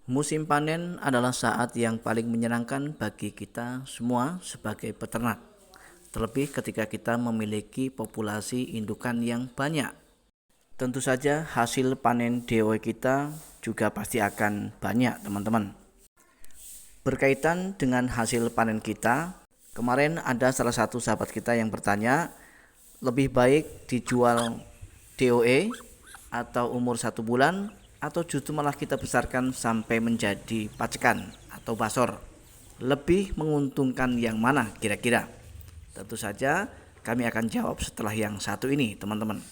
Musim panen adalah saat yang paling menyenangkan bagi kita semua sebagai peternak, terlebih ketika kita memiliki populasi indukan yang banyak. Tentu saja hasil panen DOE kita juga pasti akan banyak, teman-teman. Berkaitan dengan hasil panen kita, kemarin ada salah satu sahabat kita yang bertanya, lebih baik dijual DOE atau umur 1 bulan, atau justru malah kita besarkan sampai menjadi pacekan atau basor. Lebih menguntungkan yang mana kira-kira? Tentu saja kami akan jawab setelah yang satu ini, teman-teman.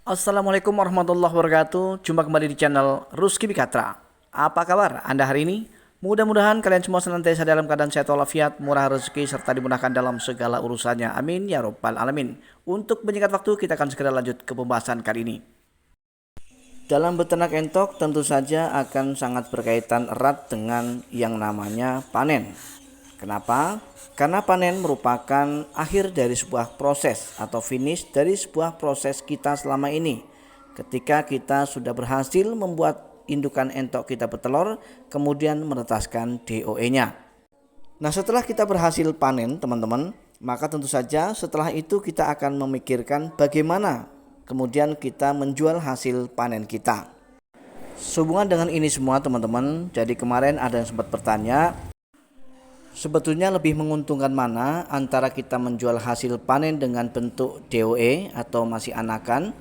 Assalamualaikum warahmatullahi wabarakatuh. Jumpa kembali di channel Rusky Bikatra. Apa kabar Anda hari ini? Mudah-mudahan kalian semua senantiasa dalam keadaan sehat walafiat, murah rezeki, serta dimudahkan dalam segala urusannya. Amin ya robbal alamin. Untuk menyingkat waktu, kita akan segera lanjut ke pembahasan kali ini. Dalam beternak entok tentu saja akan sangat berkaitan erat dengan yang namanya panen. Kenapa? Karena panen merupakan akhir dari sebuah proses atau finish dari sebuah proses kita selama ini. Ketika kita sudah berhasil membuat indukan entok kita bertelur, kemudian menetaskan DOE-nya. Nah, setelah kita berhasil panen, teman-teman, maka tentu saja setelah itu kita akan memikirkan bagaimana kemudian kita menjual hasil panen kita. Sehubungan dengan ini semua, teman-teman, jadi kemarin ada yang sempat bertanya, sebetulnya lebih menguntungkan mana antara kita menjual hasil panen dengan bentuk DOE atau masih anakan,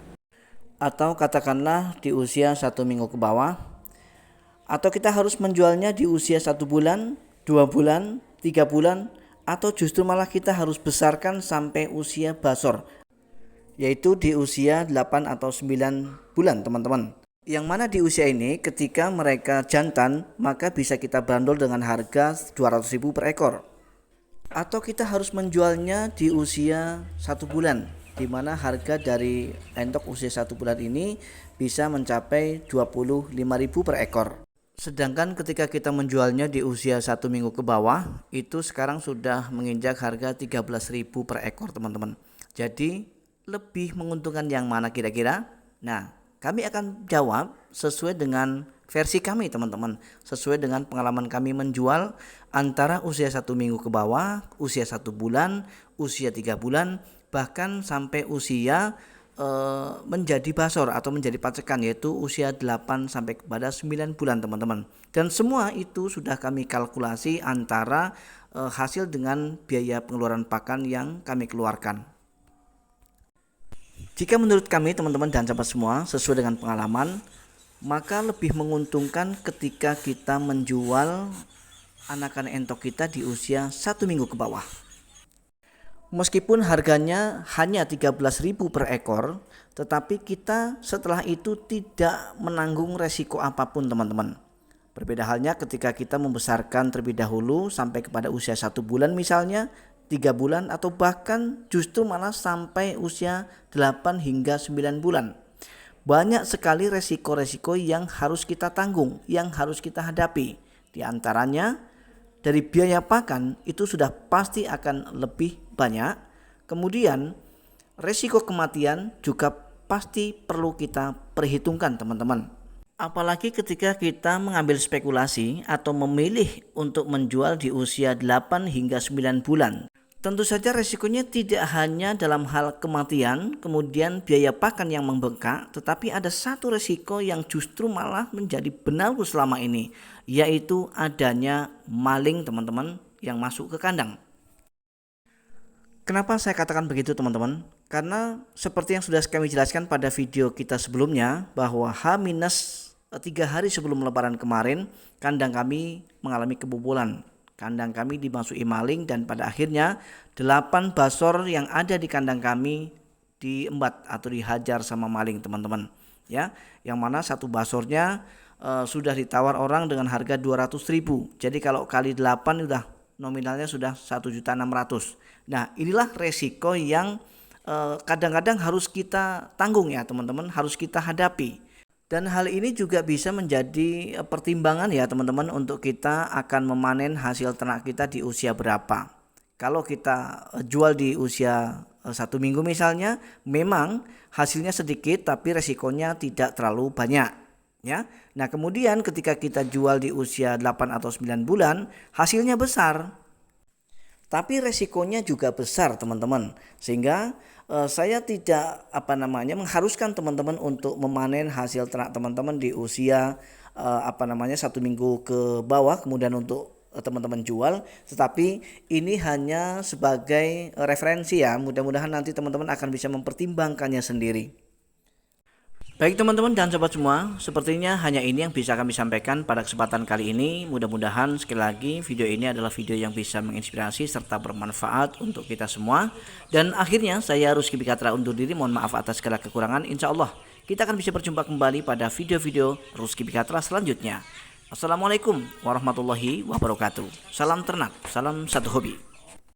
atau katakanlah di usia 1 minggu ke bawah, atau kita harus menjualnya di usia 1 bulan, 2 bulan, 3 bulan, atau justru malah kita harus besarkan sampai usia basor, yaitu di usia 8 atau 9 bulan, teman-teman. Yang mana di usia ini ketika mereka jantan, maka bisa kita bandol dengan harga 200.000 per ekor. Atau kita harus menjualnya di usia 1 bulan, di mana harga dari entok usia 1 bulan ini bisa mencapai 25.000 per ekor. Sedangkan ketika kita menjualnya di usia 1 minggu ke bawah, itu sekarang sudah menginjak harga 13.000 per ekor, teman-teman. Jadi lebih menguntungkan yang mana kira-kira? Nah, kami akan jawab sesuai dengan versi kami, teman-teman. Sesuai dengan pengalaman kami menjual antara usia 1 minggu ke bawah, usia 1 bulan, usia 3 bulan, bahkan sampai usia menjadi basor atau menjadi pacekan, yaitu usia 8 sampai kepada 9 bulan, teman-teman. Dan semua itu sudah kami kalkulasi antara hasil dengan biaya pengeluaran pakan yang kami keluarkan. Jika menurut kami, teman-teman dan sahabat semua, sesuai dengan pengalaman, maka lebih menguntungkan ketika kita menjual anakan entok kita di usia 1 minggu ke bawah. Meskipun harganya hanya 13.000 per ekor, tetapi kita setelah itu tidak menanggung resiko apapun, teman-teman. Berbeda halnya ketika kita membesarkan terlebih dahulu sampai kepada usia 1 bulan misalnya, 3 bulan, atau bahkan justru malah sampai usia 8 hingga 9 bulan. Banyak sekali resiko-resiko yang harus kita tanggung, yang harus kita hadapi. Di antaranya dari biaya pakan itu sudah pasti akan lebih banyak. Kemudian resiko kematian juga pasti perlu kita perhitungkan, teman-teman. Apalagi ketika kita mengambil spekulasi atau memilih untuk menjual di usia 8 hingga 9 bulan. Tentu saja resikonya tidak hanya dalam hal kematian, kemudian biaya pakan yang membengkak, tetapi ada satu resiko yang justru malah menjadi benarku selama ini, yaitu adanya maling, teman-teman, yang masuk ke kandang. Kenapa saya katakan begitu, teman-teman? Karena seperti yang sudah kami jelaskan pada video kita sebelumnya, bahwa H-3 hari sebelum lebaran kemarin, kandang kami mengalami kebobolan. Kandang kami dimasuki maling dan pada akhirnya 8 basor yang ada di kandang kami diembat atau dihajar sama maling, teman-teman. Ya, yang mana satu basornya sudah ditawar orang dengan harga 200.000. Jadi kalau kali 8 udah nominalnya sudah 1.600.000. Nah, inilah resiko yang kadang-kadang harus kita tanggung ya teman-teman, harus kita hadapi. Dan hal ini juga bisa menjadi pertimbangan ya teman-teman untuk kita akan memanen hasil ternak kita di usia berapa. Kalau kita jual di usia 1 minggu misalnya, memang hasilnya sedikit tapi resikonya tidak terlalu banyak ya. Nah, kemudian ketika kita jual di usia 8 atau 9 bulan, hasilnya besar. Tapi resikonya juga besar teman-teman. Sehingga saya tidak mengharuskan teman-teman untuk memanen hasil ternak teman-teman di usia 1 minggu ke bawah kemudian untuk teman-teman jual, tetapi ini hanya sebagai referensi ya. Mudah-mudahan nanti teman-teman akan bisa mempertimbangkannya sendiri. Baik teman-teman dan sobat semua, sepertinya hanya ini yang bisa kami sampaikan pada kesempatan kali ini. Mudah-mudahan sekali lagi video ini adalah video yang bisa menginspirasi serta bermanfaat untuk kita semua. Dan akhirnya saya Rusky Bikatra undur diri, mohon maaf atas segala kekurangan. Insya Allah kita akan bisa berjumpa kembali pada video-video Rusky Bikatra selanjutnya. Assalamualaikum warahmatullahi wabarakatuh. Salam ternak, salam satu hobi.